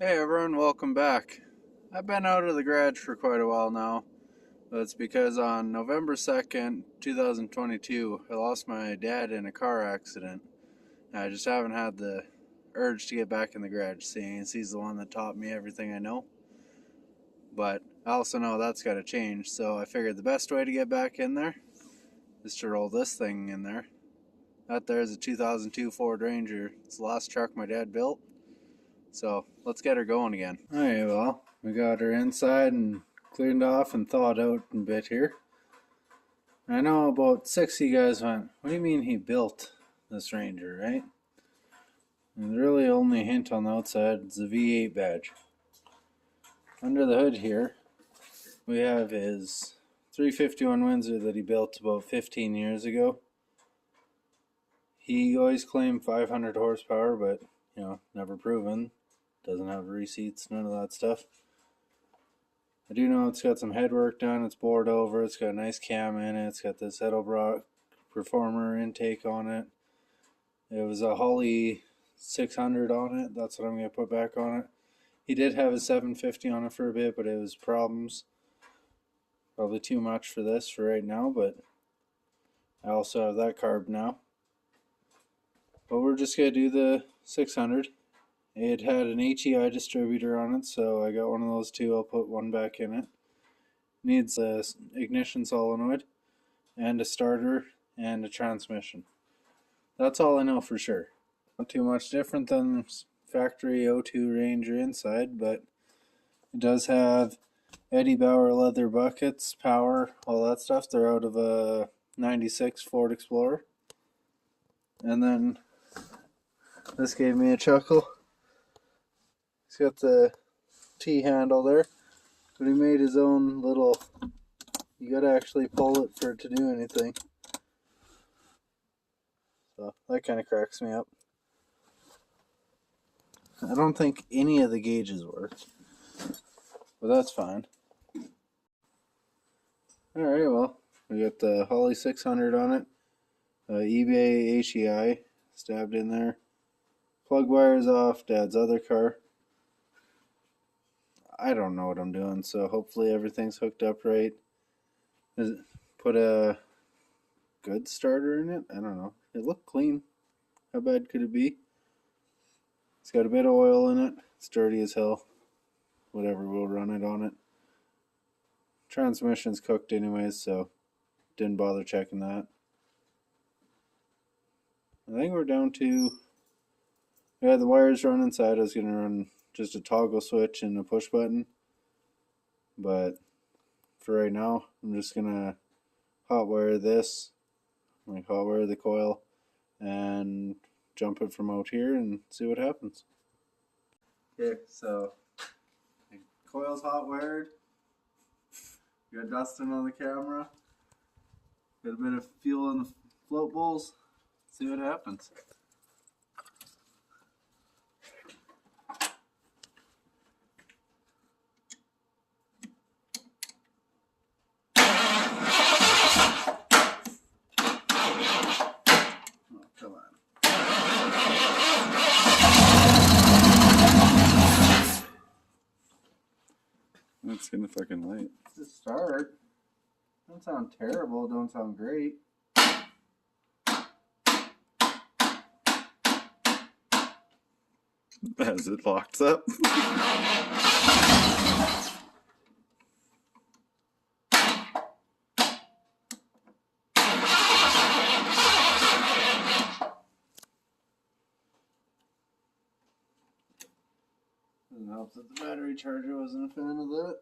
Hey everyone, welcome back. I've been out of the garage for quite a while now, but it's because on November 2nd, 2022, I lost my dad in a car accident. I just haven't had the urge to get back in the garage, seeing as he's the one that taught me everything I know. But I also know that's got to change, so I figured the best way to get back in there is to roll this thing in there. That there's a 2002 Ford Ranger. It's the last truck my dad built. So let's get her going again. Alright, well, we got her inside and cleaned off and thawed out a bit here. I know about 6 of you guys went, what do you mean he built this Ranger, right? And really only hint on the outside is the V8 badge. Under the hood here, we have his 351 Windsor that he built about 15 years ago. He always claimed 500 horsepower, but, never proven. Doesn't have receipts, none of that stuff. I do know it's got some headwork done, it's bored over, it's got a nice cam in it, it's got this Edelbrock Performer intake on it. It was a Holly 600 on it, that's what I'm going to put back on it. He did have a 750 on it for a bit, but it was problems. Probably too much for this for right now, but I also have that carb now. But we're just going to do the 600. It had an HEI distributor on it, so I got one of those too. I'll put one back in it. Needs a ignition solenoid and a starter and a transmission. That's all I know for sure. Not too much different than factory O2 Ranger inside, but it does have Eddie Bauer leather buckets, power, all that stuff. They're out of a 96 Ford Explorer. And then this gave me a chuckle. He's got the T-handle there, but he made his own little, you gotta actually pull it for it to do anything. So that kind of cracks me up. I don't think any of the gauges work, but that's fine. Alright, well, we got the Holly 600 on it, eBay HEI stabbed in there, plug wires off Dad's other car. I don't know what I'm doing, so hopefully everything's hooked up right. Put a good starter in it? I don't know. It looked clean. How bad could it be? It's got a bit of oil in it. It's dirty as hell. Whatever, we'll run it on it. Transmission's cooked anyways, so didn't bother checking that. I think we're down to... Yeah, the wires run inside. I was going to run just a toggle switch and a push button, but for right now I'm just gonna hot wire this, like hot wire the coil, and jump it from out here and see what happens. Okay, so the coil's hot wired. Got Dustin on the camera. Got a bit of fuel in the float bowls. See what happens. Come on. That's gonna fucking light. To start. Don't sound terrible, don't sound great. As it locks up. Doesn't help that the battery charger wasn't a fan of that.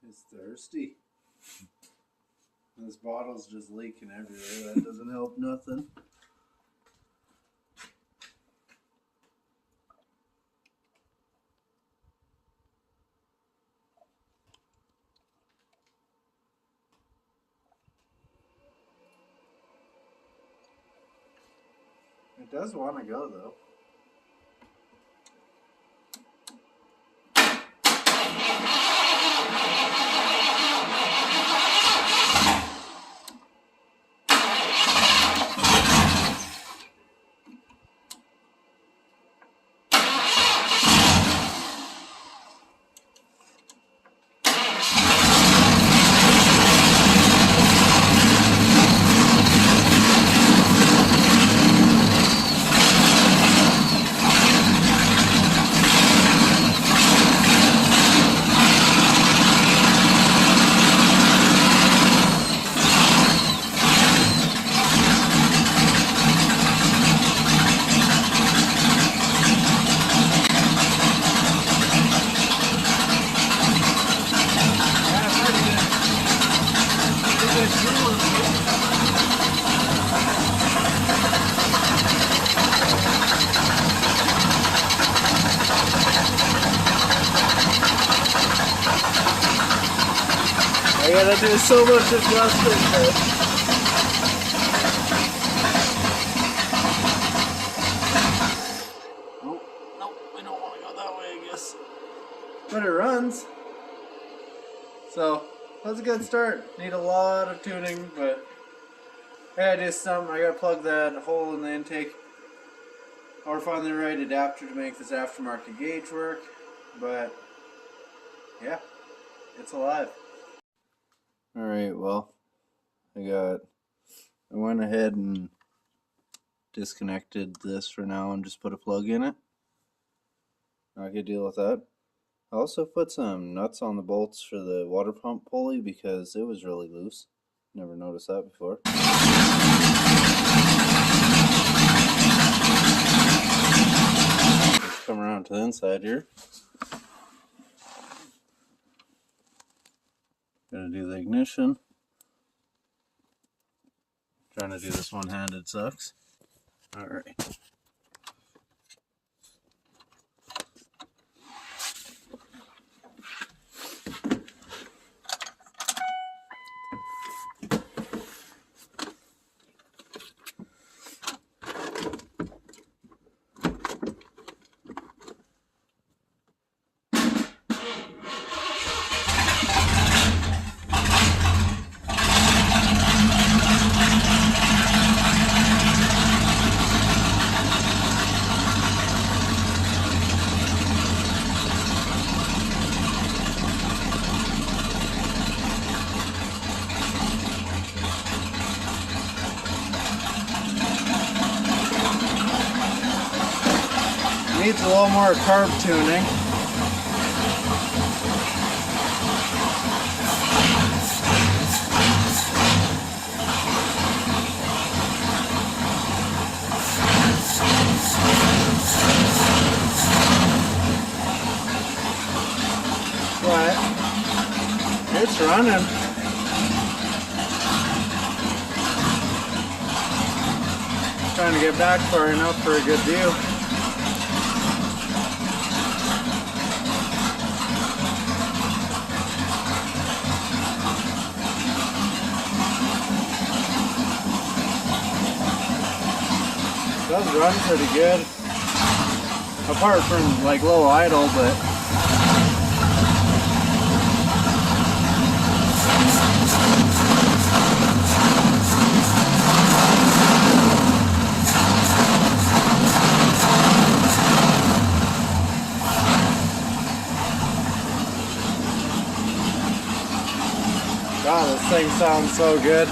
It's thirsty. This bottle's just leaking everywhere. That doesn't help nothing. It does want to go though. I gotta do so much adjusting, but nope, we don't want to go that way, I guess. But it runs. So that's a good start. Need a lot of tuning, but I gotta do something. I gotta plug that hole in the intake or find the right adapter to make this aftermarket gauge work. But yeah, it's alive. Alright, well, I went ahead and disconnected this for now and just put a plug in it. Not gonna deal with that. I also put some nuts on the bolts for the water pump pulley because it was really loose. Never noticed that before. Let's come around to the inside here. Gonna do the ignition. Trying to do this one-handed sucks. Alright. Needs a little more carb tuning. But it's running. Trying to get back far enough for a good view. Does run pretty good, apart from like low idle, but God, this thing sounds so good.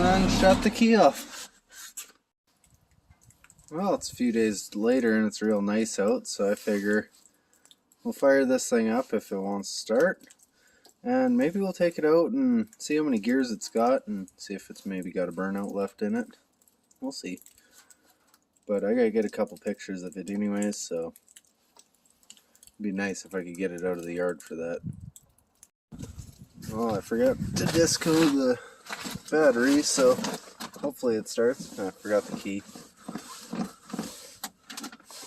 And shut the key off. Well, it's a few days later and it's real nice out, so I figure we'll fire this thing up if it wants to start, and maybe we'll take it out and see how many gears it's got and see if it's maybe got a burnout left in it. We'll see. But I gotta get a couple pictures of it anyways, so it'd be nice if I could get it out of the yard for that. Oh, I forgot to disco the battery, so hopefully it starts. I forgot the key.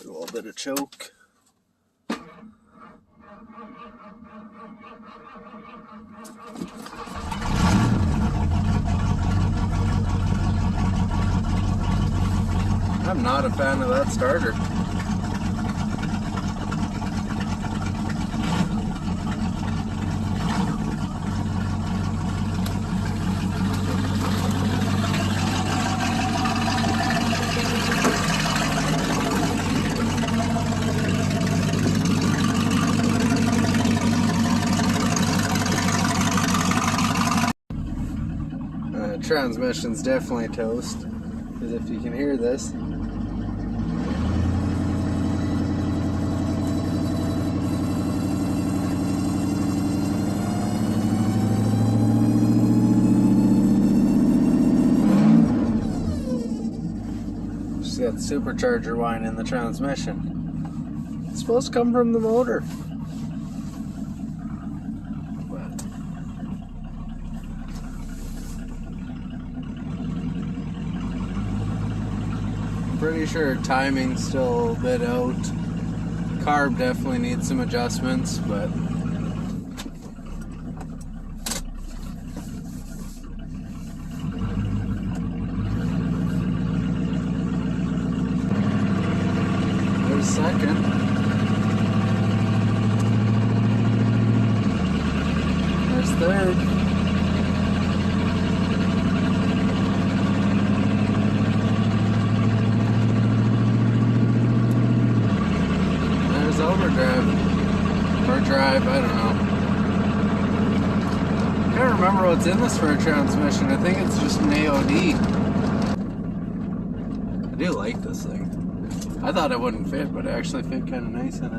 A little bit of choke. I'm not a fan of that starter. Transmission's definitely toast, because if you can hear this, she's got the supercharger whine in the transmission. It's supposed to come from the motor. Pretty sure timing's still a bit out. Carb definitely needs some adjustments, but there's second. There's third. Overdrive or drive, I don't know. I can't remember what's in this for a transmission. I think it's just an AOD. I do like this thing. I thought it wouldn't fit, but it actually fit kind of nice in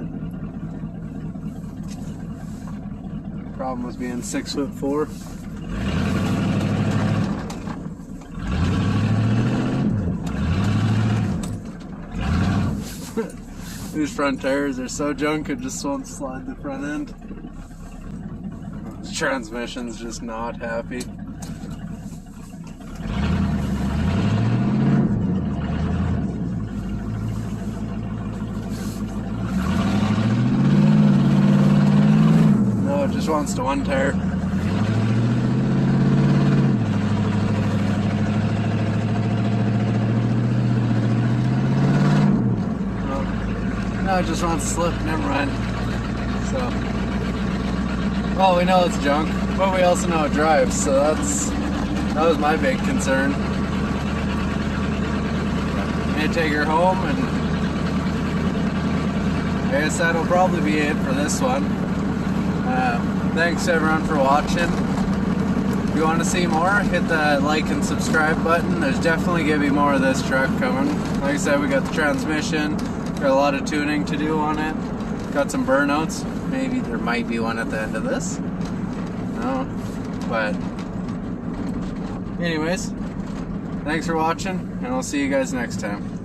it. Problem was being 6'4". These front tires are so junk it just won't slide the front end. This transmission's just not happy. No, it just wants to one tire. No, it just wants to slip, never mind. So, well, we know it's junk, but we also know it drives, so that was my big concern. I'm gonna take her home, and I guess that'll probably be it for this one. Thanks everyone for watching. If you want to see more, hit the like and subscribe button. There's definitely gonna be more of this truck coming. Like I said, we got the transmission. Got a lot of tuning to do on it. Got some burnouts. Maybe there might be one at the end of this. No. But anyways, thanks for watching, and I'll see you guys next time.